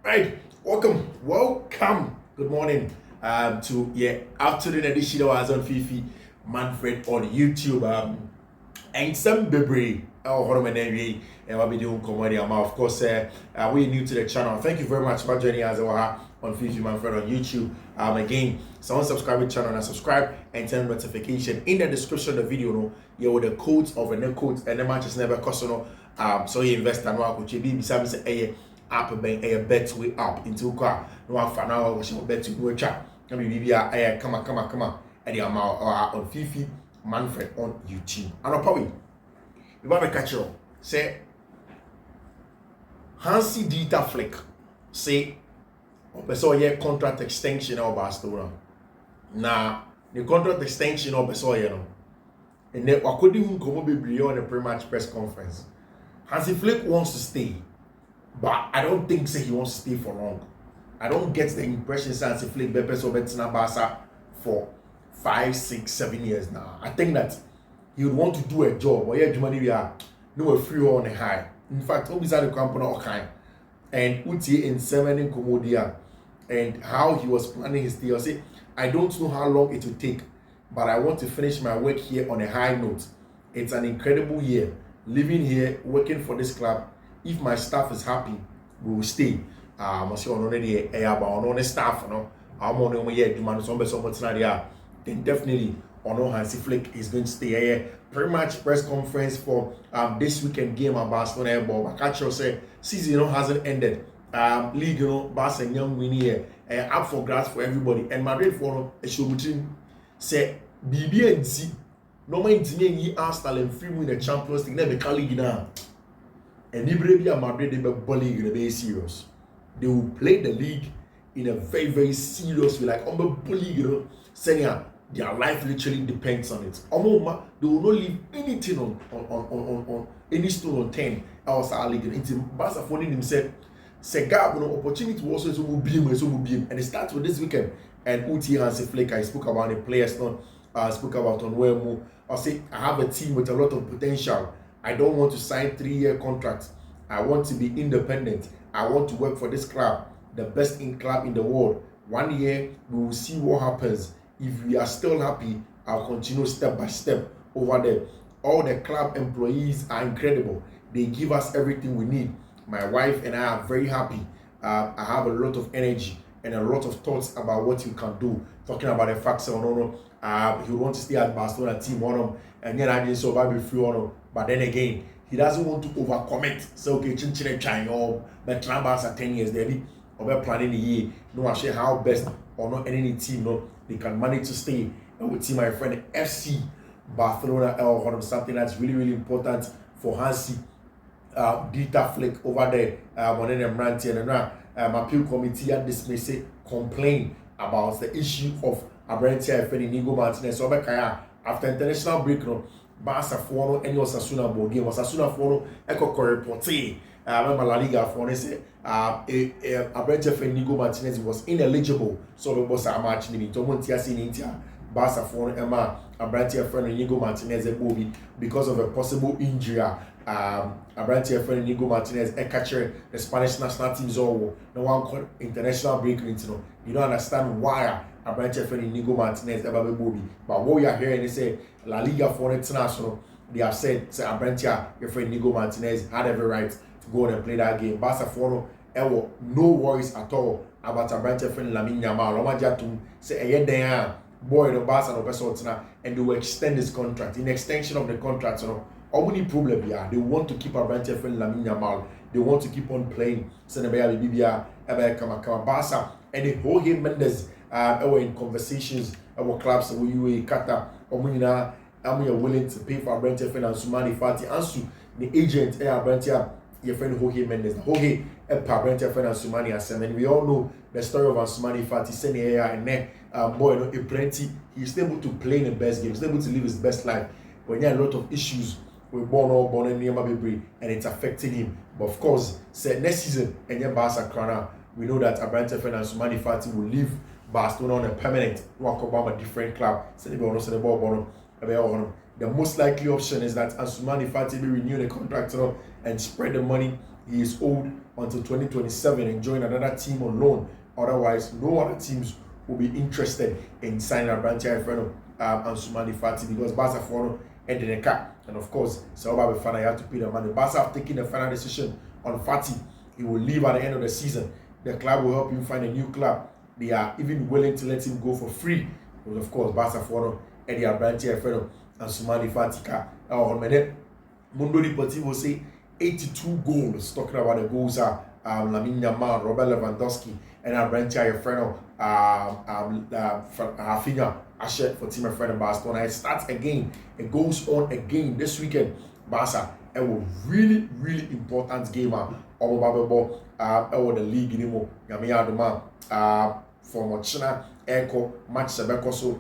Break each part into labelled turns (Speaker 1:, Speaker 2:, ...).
Speaker 1: Right, welcome. Good morning to afternoon edition of us on Fiifi-Manfred on YouTube. And some baby, and what we doing comedy. Of course, we're new to the channel. Thank you very much for joining us on Fiifi-Manfred on YouTube. Again, someone subscribe to the channel and subscribe and turn notification in the description of the video. No, you with the codes of the codes and the matches never cost no. So you invest and what could you be besides app a bet way up into car no one for now we shall bet to go chat and we come on and the amount on Fiifi-Manfred on YouTube and I'll probably we want to catch you say Hansi Dieter Flick say so yeah contract extension of Barcelona now the contract extension of Barcelona and then I couldn't come be on the pre-match press conference. Hansi Flick wants to stay. But I don't think he wants to stay for long. I don't get the impression that Hansi Flick Beppe so betina Barca for 5, 6, 7 years now. I think that he would want to do a job. Or yeah, money we are no free on a high. In fact, all beside the company all kind. And Uti in 7 in Comodia and how he was planning his deal. I say, I don't know how long it will take, but I want to finish my work here on a high note. It's an incredible year. Living here, working for this club. If my staff is happy, we will stay. I'm already about the staff, I'm on the year demand so much then definitely Hansi Flick is going to stay here. Pretty much press conference for this weekend game at Barcelona. But Bacaccio said season hasn't ended. Liga, Barcelona young win here, up for grabs for everybody. And Madrid for a show between say BB and C. No mind to me, Arsenal and free win the Champions League, never can league now. And Ibrahim and Madrid, they be league in a very serious. They will play the league in a very, very serious way. Like, on the league, saying their life literally depends on it. They will not leave anything on any stone on 10 else our league. It's Barca phoning himself, say, God, opportunity was also will be him. And it starts with this weekend. And Uti Hansi Flick, I spoke about the players, I spoke about on Wemo. I say, I have a team with a lot of potential. I don't want to sign 3-year contracts. I want to be independent. I want to work for this club, the best club in the world. 1 year, we will see what happens. If we are still happy, I'll continue step by step over there. All the club employees are incredible. They give us everything we need. My wife and I are very happy. I have a lot of energy and a lot of thoughts about what you can do. Talking about the facts, he want to stay at Barcelona team and then I didn't survive free on. But then again, he doesn't want to overcommit. So okay, trying but Trambas at 10 years there, or planning a year. No, I share how best or not any team they can manage to stay. I would see my friend FC Barcelona or something that's really, really important for Hansi Dieter Flick over there. One of them ranting and my appeal committee had dismissed complain about the issue of Abrentia and Inigo Martinez. So after international break, Barca for any Osasuna ball game. Osasuna for Eco Reporte. Remember La Liga for say Abrentia and Inigo Martinez was ineligible. So the boss are match in Tomontia in India. Barca for Emma Abrentia and Inigo Martinez because of a possible injury. Abrentia and Inigo Martinez catcher the Spanish national teams all no one called international break. You don't understand why Abrentia and Inigo Martinez ever be Bobby. But what we are hearing is say La Liga for international, they have said Abrentia, your friend Inigo Martinez had every right to go and play that game. Barca for no worries at all about Abrentia friend Lamine Yamal. Romajatum say boy the Barca no person and they will extend his contract. In extension of the contract, only problem here, they want to keep Abrentia friend Lamine Yamal. They want to keep on playing. Senegal Bibia Kama Barca and the whole game Mendes were in conversations about clubs with UAE, Qatar, Omunina, and we are willing to pay for Abrentia friend Ansu Fati. Ansu, the agent, Abrentia, your friend Jorge Mendes. Jorge, Abrentia friend Ansu and we all know the story of Ansu Fati, sending here and there. Boy, a plenty. He's able to play in the best games, he's able to live his best life. When you have a lot of issues with born and it's affecting him. But of course, say next season, and your Barca Crana, we know that Abrentia friend Ansu Fati will leave Barcelona on a permanent walk about a different club. The most likely option is that Ansu Fati will renew the contract and spread the money he is owed until 2027 and join another team on loan. Otherwise, no other teams will be interested in signing a branch here friend Ansu Fati because Barca for and the car. And of course, so about the you have to pay the money. Barca have taken the final decision on Fati. He will leave at the end of the season. The club will help him find a new club. They are even willing to let him go for free. Because of course, Barca for and the branch here friend Ansu Fati. On minute, Mundo Deportivo say 82 goals. Talking about the goals are Lamine Yamal, Robert Lewandowski, and our branch here friend Rafinha Asher for team friend of Barcelona. It starts again. It goes on again this weekend. Barca, it was really important game on the league anymore. Yamiya Duma for China Echo match Sebeko so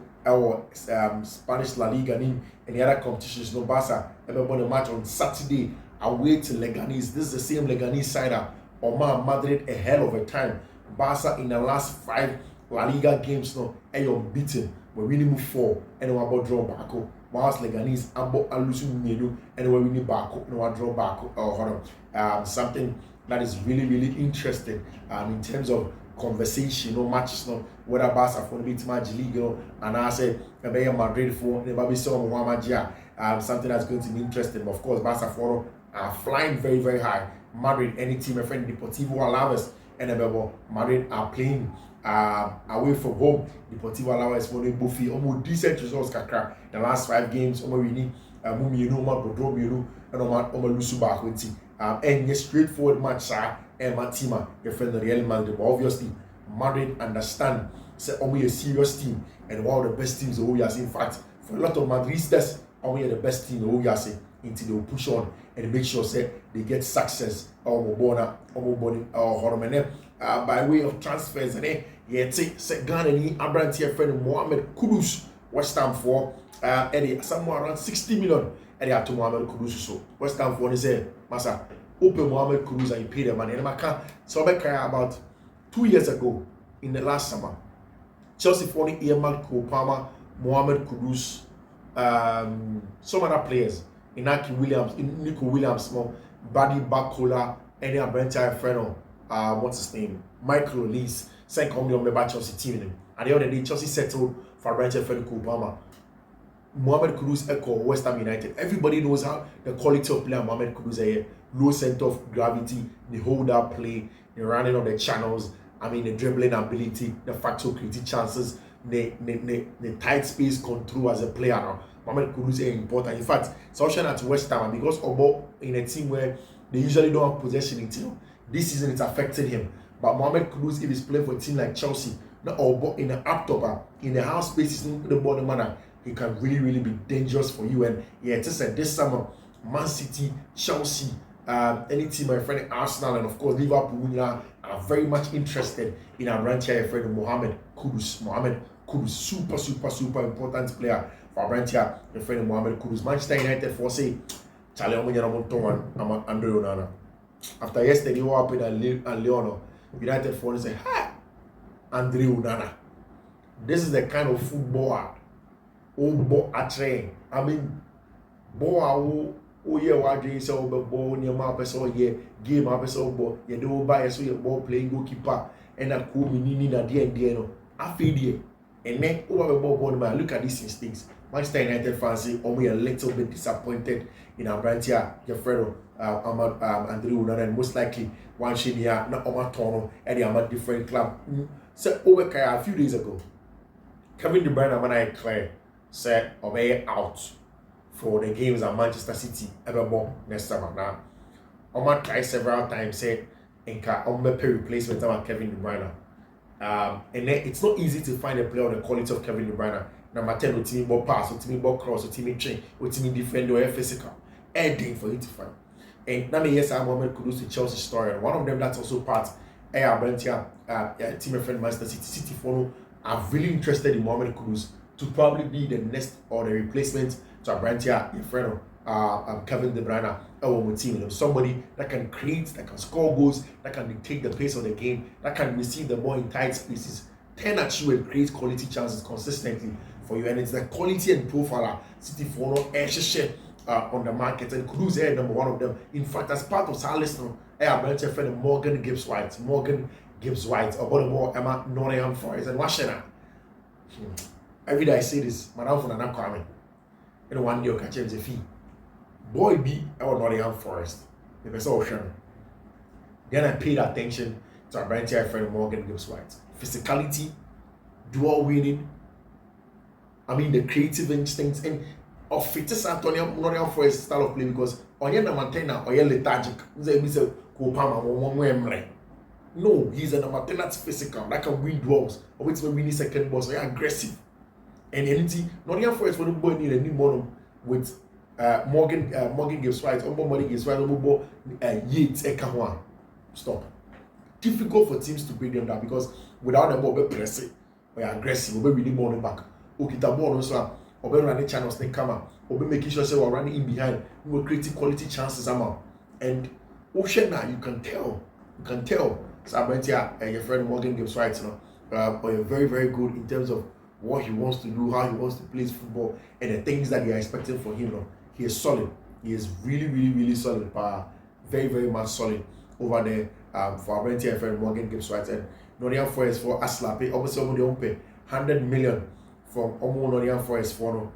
Speaker 1: Spanish La Liga and the other competitions. No Barca everybody match on Saturday away to Leganés. This is the same Leganés side Omar Madrid a hell of a time. Barca in the last 5 La Liga games no unbeaten. We're winning 4 and we're about draw back. Whilst Leganés about losing menu and we're winning back and we're draw back. Something that is really interesting in terms of conversation, matches, whether Barca for the match league, and I say Madrid for the Baby something that's going to be interesting. But of course, Barca for are flying very high. Madrid, any team, my friend Deportivo Alaves, and Madrid are playing away from home. Deportivo Alaves for the Buffy, almost decent results. Kakra the last 5 games, winning, and Lusuba, and a straightforward match, and Matima, your friend the Real Madrid. But obviously, Madrid understand, say, only a serious team, and one of the best teams we are seeing. In fact, for a lot of Madridistas, only the best team we are seeing until they will push on and make sure say they get success by way of transfers. And yet say Ghana ni Abrantia friend Mohamed Kudus West Ham for somewhere around 60 million and to Mohamed Kudus. So West Ham for say Masa open Mohamed Kudus and you pay the money. And I can so about 2 years ago in the last summer, Chelsea for the earmarked Kopama, Mohamed Kudus, some other players. Inaki Williams, Nico Williams, Buddy Bakola, any Abrantia friend what's his name? Michael Lees, sent coming on the Chelsea team. At the end of the day, Chelsea settled for Abrantia friend Kopama. Mohamed Kudus echo West Ham United. Everybody knows how the quality of player Mohamed Kudus is. Low center of gravity, the hold up play, the running of the channels, the dribbling ability, the factual creative chances, the tight space control as a player now. Mohamed Kudus is important. In fact, Southern at West Ham, because Obo in a team where they usually don't have possession in team, this season it's affected him. But Mohamed Kudus, if he's playing for a team like Chelsea, not Obo in the up top, in the half space, the bottom manner, he can really be dangerous for you. And yeah, it's just this summer, Mancity, Chelsea, any team, my friend Arsenal, and of course Liverpool are very much interested in our branch here, friend Mohamed Kudus. Mohamed Kudus, super important player for our branch here, your friend Mohamed Kudus. Manchester United for say, Charlie I'm Andre Onana. After yesterday, what happened at Leon, United for say, ha, Andre Onana. This is the kind of footballer, ball at train. Ball. Oh yeah, what do you say about ball near my person? Yeah, game my person ball. You don't buy so your ball playing goalkeeper and a cool mini na dia. I feel there. And then over ball man. Look at these instincts. Manchester United fans say only a little bit disappointed in our branch here. Your friend Andre Onana, and most likely one here not Omar Tono and they are a different club. So over a few days ago, Kevin De Bruyne and I clear said obey out for the games at Manchester City evermore next summer. Now, Omar tried several times, said, Inka, pay replacement of Kevin De Bruyne. And then it's not easy to find a player of the quality of Kevin De Bruyne. Number 10, with team ball pass, with team ball cross, with team train, with team defender, or physical. Anything for you to find. And now, yes, I'm Mohamed Kudus to Chelsea story. And one of them that's also part of team friend Manchester City follow are really interested in Mohamed Kudus to probably be the next or the replacement to Abrantia, your friend Kevin De Bruyne, team. Somebody that can create, that can score goals, that can dictate the pace of the game, that can receive the ball in tight spaces, turn at you and create quality chances consistently for you. And it's the quality and profile City for on the market. And Kudus is number one of them. In fact, as part of our list, a branch friend Morgan Gibbs White about the ball Emma Nottingham Forest and Washington. Every day I say this, Madam for Nana Kwame. And one day I catch him the fee. Boy be our Nottingham Forest. The best option. Then I paid attention to our branch friend Morgan Gibbs White. Physicality, dual winning. I mean the creative instincts and of fittest Nottingham Forest style of play because Oye number 10 now, Oye lethargic. No, he's a number 10 that's physical, that can win duels, or which will win second balls, so you're aggressive. And anything, Nottingham Forest for the boy need a new bottom with Morgan Gibbs White, Morgan Gibbs White, Yates, Ekahua. Stop. Difficult for teams to bring them down because without the ball, be pressing, or aggressive, or be really morning back. Okay, the ball also. Or be running channels they come out, or be making sure we're running in behind, we will create quality chances out. And Ocean now you can tell. So I went here and your friend Morgan Gibbs White, but you're very, very good in terms of what he wants to do, how he wants to play football, and the things that they are expecting from him. He is solid. He is really, really, really solid. Very, very much solid over there for our here friend Morgan Gibbs White and Nottingham Forest for Aslape. Obviously, they won't pay 100 million. From Nottingham Forest for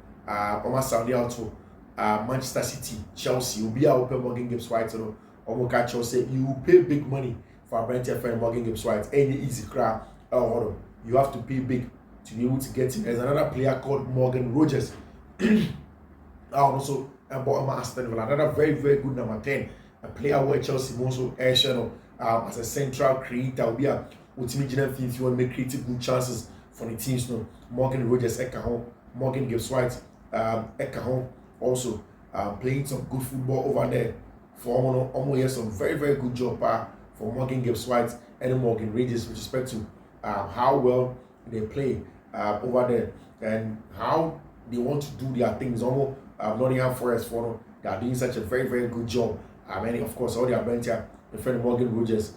Speaker 1: Saudi out to Manchester City, Chelsea. You'll be out Morgan Gibbs White, Chelsea. You pay big money for a brand friend Morgan Gibbs White. Any easy crowd, you have to pay big to be able to get him. There's another player called Morgan Rogers. Also bought Aston Villa. Another very, very good number 10. A player where Chelsea also as a central creator will be a ultimate general if you want to make creative good chances for the teams. Morgan Rogers Ekahon, Morgan Gibbs White Ekahon also playing some good football over there for almost some very, very good job for Morgan Gibbs White and Morgan Rogers with respect to how well they play over there and how they want to do their things. Almost Nottingham Forest for they are doing such a very, very good job. And of course all their bench here, the friend Morgan Rogers,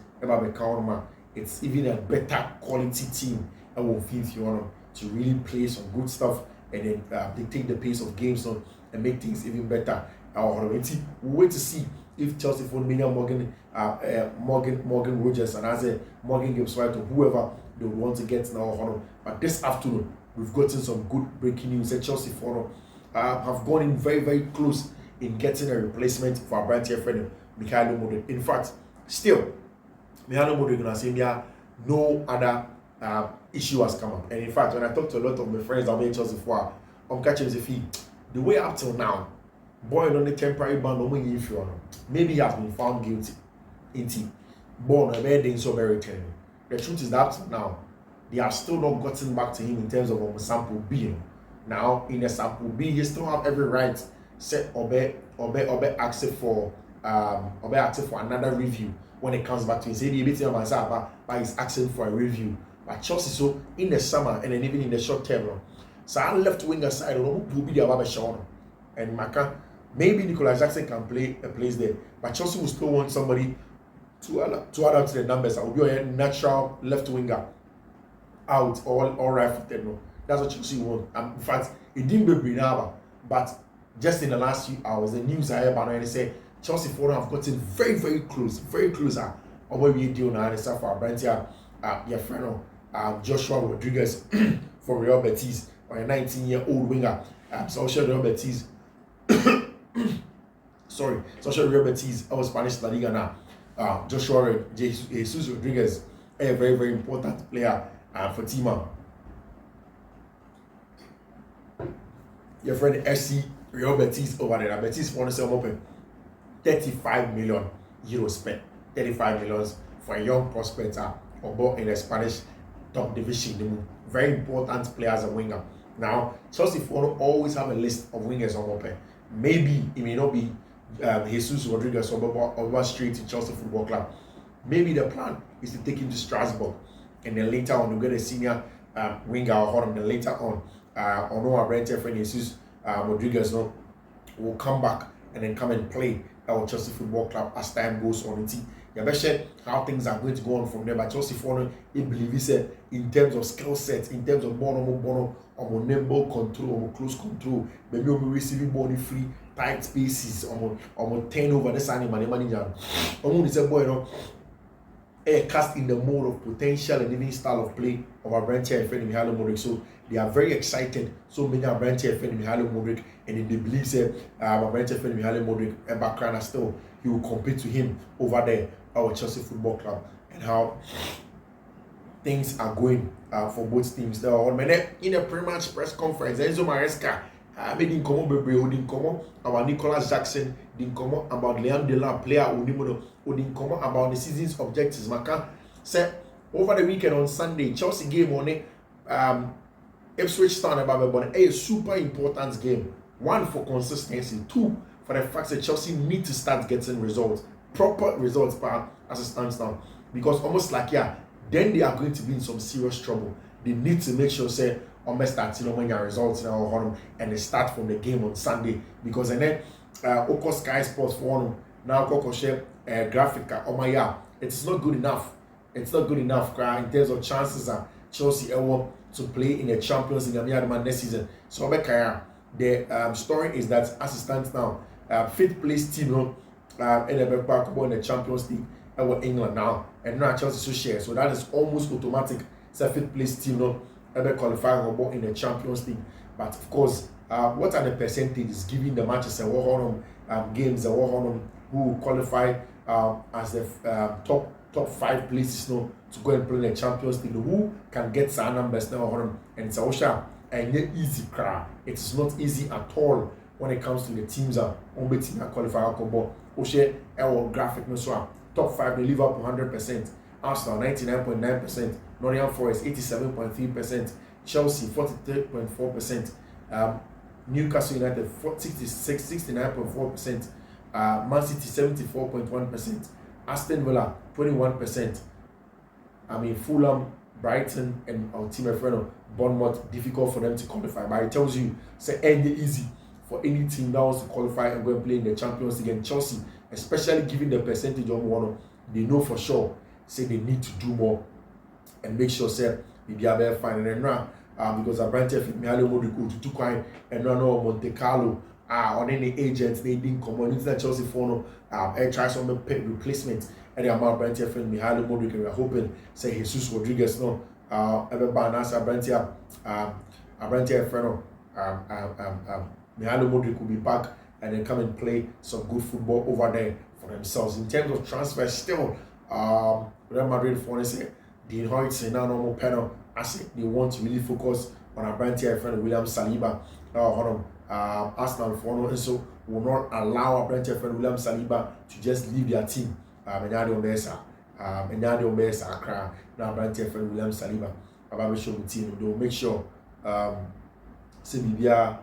Speaker 1: it's even a better quality team and will feel you want to really play some good stuff and then dictate the pace of games and make things even better. We'll wait to see if Chelsea for Morgan Rogers and as a Morgan Gibbs White or whoever they would want to get now. But this afternoon we've gotten some good breaking news that Chelsea for have gone in very, very close in getting a replacement for our brand here friend Mikhailo Mudryk. In fact, still Mikhailo Mudryk gonna say no other issue has come up. And in fact, when I talk to a lot of my friends that made Chelsea for I'm catching the fee. The way up till now, boy on the temporary ban, maybe he has been found guilty. Born a bad so very terrible. The truth is that up till now, they have still not gotten back to him in terms of sample B. Now, in the sample B, he still have every right set Obe accept for another review when it comes back to him. Say the bit of but he's asking for a review. But Chelsea so in the summer and then even in the short term. So our left winger side will be the Ababa Shawn and Maka. Maybe Nicolas Jackson can play a place there, but Chelsea will still want somebody to add up to the numbers. I will be a natural left winger out all right footed. No, that's what Chelsea want. In fact, it didn't be now, but just in the last few hours, the news I heard about it say Chelsea for have gotten very, very close. Over we deal now and stuff for our brand here. Your friend Joshua Rodriguez from Real Betis, or a 19-year-old winger. Social Real Betis. Social Real Betis. Our Spanish La Liga now. Joshua Jesus Rodriguez, a very, very important player for Tima. Your friend FC Real Betis over there. Betis want to sell open 35 million euros spent. 35 million for a young prospect or in the Spanish top division. Very important players and winger. Now, Chelsea always have a list of wingers on open. Maybe it may not be Jesus Rodriguez or straight to Chelsea Football Club. Maybe the plan is to take him to Strasbourg and then later on to get a senior winger or then later on our brand friend Jesus Rodriguez will come back and then come and play our Chelsea Football Club as time goes on. You better share how things are going to go on from there. But Chelsea for he believes in terms of skill set, in terms of ball, nimble control, close control, maybe we'll be receiving ball free tight spaces, almost 10 over this animal, almost a boy, cast in the mode of potential and even style of play of Abrante and Fiifi Mudryk. So they are very excited. So many Abrante and Fiifi Mudryk, and they believe that Abrante and Fiifi Mudryk and Bakrana still he will compete to him over there our Chelsea Football Club, and how things are going for both teams. There are in a pre-match press conference, Enzo Maresca made in common about Nicholas Jackson, didn't come about Liam Delap, player Udimono, didn't come about the season's objectives. Maka said over the weekend on Sunday, Chelsea game on it, Ipswich Town about a super important game. One, for consistency. Two, for the fact that Chelsea need to start getting results, proper results, as it stands now. Because almost like, then they are going to be in some serious trouble. They need to make sure, say, almost start, when your results and they start from the game on Sunday. Because then, Oko Sky Sports for one, now Coco share graphic, it's not good enough. It's not good enough in terms of chances that Chelsea ever to play in the Champions League next season. So, the story is that as it stands now, fifth place team in the Champions League in England now, and now Chelsea share. So that is almost automatic. It's a fifth place team qualifying in the Champions League. But of course, what are the percentages given the matches and games and who qualify as the top 5 places to go and play in the Champions League? Who can get some numbers now? And it's also easy crowd. It's not easy at all when it comes to the teams that qualify. Graphic top 5, they Liverpool 100%, Arsenal 99.9%, Nottingham Forest 87.3%, Chelsea 43.4%, Newcastle United 69.4%, Mancity 74.1%, Aston Villa 21%. Fulham, Brighton, and our team friend Bournemouth, difficult for them to qualify. But it tells you, say, easy for any team that wants to qualify and go and play in the Champions League. And Chelsea, especially given the percentage of one, they know for sure, say they need to do more and make sure, say, they be able to find and now, because Abrante Fiifi Mudryk to Quine and run Monte Carlo, on any agents, they didn't come on into the Chelsea phone, try some replacement, and the amount Abrante Fiifi Mudryk, and we're hoping, say, Jesus Rodriguez, everybody knows Abrante Freno, Mihalo Mudryk will be back and then come and play some good football over there for themselves. In terms of transfer, still, Real Madrid for say the Hoyts and now normal panel. I say they want to really focus on Abrante and William Saliba. Arsenal for and so will not allow Abrante and William Saliba to just leave their team. Enyadio Mesa, Accra, now Abrante and William Saliba. About show the team, they will make sure Sibia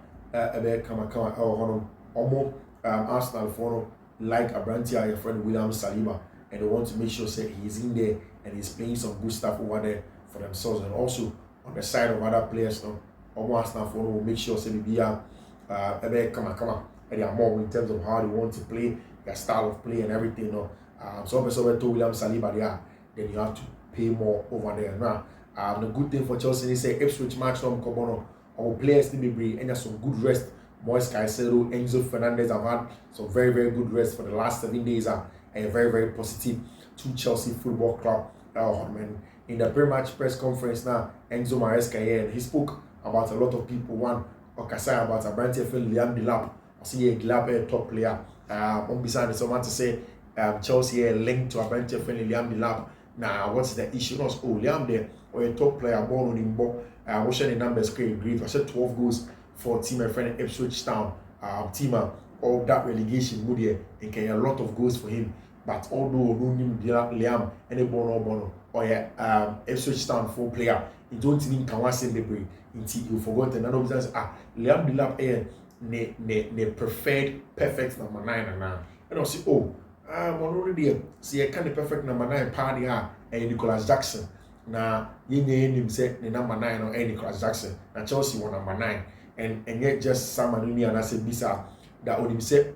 Speaker 1: Arsenal for like Abrante and friend William Saliba, and they want to make sure say he's in there and he's playing some good stuff over there for themselves, and also on the side of other players Arsenal for will make sure say Sibia and they are more in terms of how they want to play, their style of play and everything. So obviously to William Saliba there, then you have to pay more over there. Now the good thing for Chelsea is say Ipswich match our players to be brave and there's some good rest. Moise Caicedo, Enzo Fernandez have had some very, very good rest for the last 7 days and a very, very positive to Chelsea Football Club. In the pre-match press conference now, Enzo Maresca here, he spoke about a lot of people. One, Okasai about Abrante and Liam Delap. I see Delap a top player. On beside someone to say Chelsea here linked to Abrante and Liam Delap. Now, what's the issue? No, Liam there or a top player born on him. What's the numbers? Great. I said 12 goals for team and friend Ipswich Town, team all that relegation Mudryk and can a lot of goals for him. But although Liam any Bono or Ipswich Town 4 player, he don't even can one celebrate until you forgot another business. Liam Delap ne preferred perfect number 9 and now. And I say, I'm already see a kind of perfect number 9 party and Nicholas Jackson. Now you name say the number 9 or Nicholas Jackson. Now Chelsea won number 9. And yet just someone and I said Bisa that would say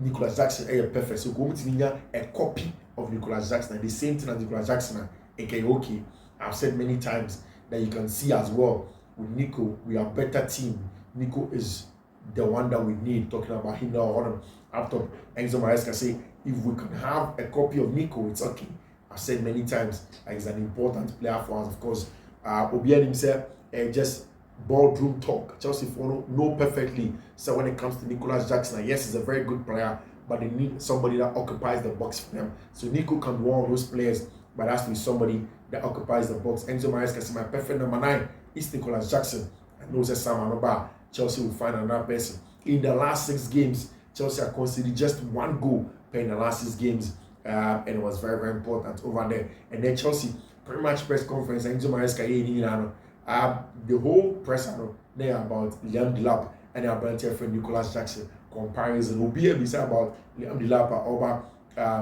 Speaker 1: Nicholas Jackson perfect. So go to a copy of Nicholas Jackson, the same thing as Nicholas Jackson okay. I've said many times that you can see as well with Nico, we are better team. Nico is the one that we need. Talking about him now on up top, Enzo Maresca say if we can have a copy of Nico, it's okay. I've said many times he's an important player for us. Of course, Obian himself just boardroom talk. Chelsea know perfectly. So when it comes to Nicolas Jackson, yes, he's a very good player, but they need somebody that occupies the box for them. So Nico can be one of those players, but it has to be somebody that occupies the box. Enzo Maresca says my perfect number 9 is Nicolas Jackson. I know that Sam Anoba, Chelsea will find another person. In the last 6 games, Chelsea have conceded just 1 goal in the last 6 games. And it was very, very important over there. And then Chelsea, pretty much press conference, Enzo Maresca, the whole press there about Liam Delap and about friend Nicolas Jackson comparison. We'll be able to say about Liam Delap over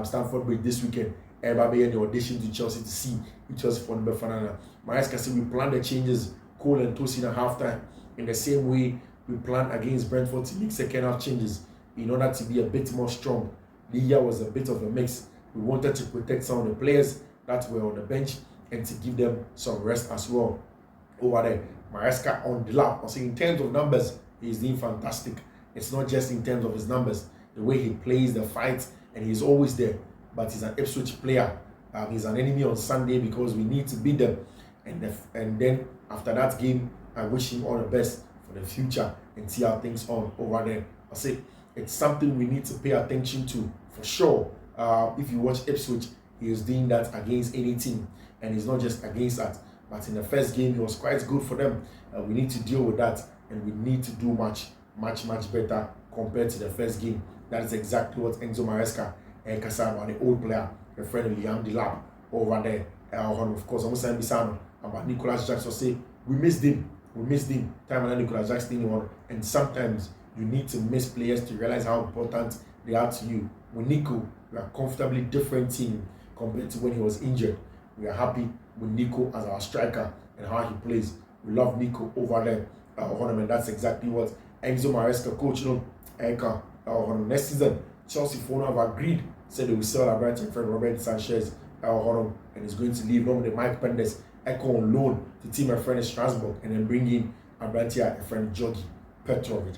Speaker 1: Stamford Bridge this weekend. Everybody the audition to Chelsea to see if Chelsea for number Fanana. Maresca said we plan the changes, Cole and Tosin at halftime. In the same way, we planned against Brentford to make second half changes in order to be a bit more strong. Liga was a bit of a mix. We wanted to protect some of the players that were on the bench and to give them some rest as well. Over there, Maresca on the lap. Also, in terms of numbers, he's doing fantastic. It's not just in terms of his numbers, the way he plays the fight, and he's always there. But he's an Ipswich player. He's an enemy on Sunday because we need to beat them. And then after that game, I wish him all the best for the future and see how things on over there. I say it's something we need to pay attention to for sure. If you watch Ipswich, he was doing that against any team, and he's not just against that. But in the first game, he was quite good for them. We need to deal with that, and we need to do much better compared to the first game. That is exactly what Enzo Maresca and Kasama, the old player, the friend of Liam Delap over there. Of course, I'm saying Bisano about Nicolas Jackson. Say we missed him. Time and Nicolas Jackson, and sometimes you need to miss players to realize how important they are to you. With Nico, we are comfortably different team compared to when he was injured. We are happy with Nico as our striker and how he plays. We love Nico over there. And that's exactly what Enzo Maresca, coach, next season, Chelsea for have agreed, said they will sell our Brighton friend Robert Sanchez and is going to leave the Mike Pendes Echo on loan to team a friend in Strasbourg and then bring in a friend Georgi Petrovic.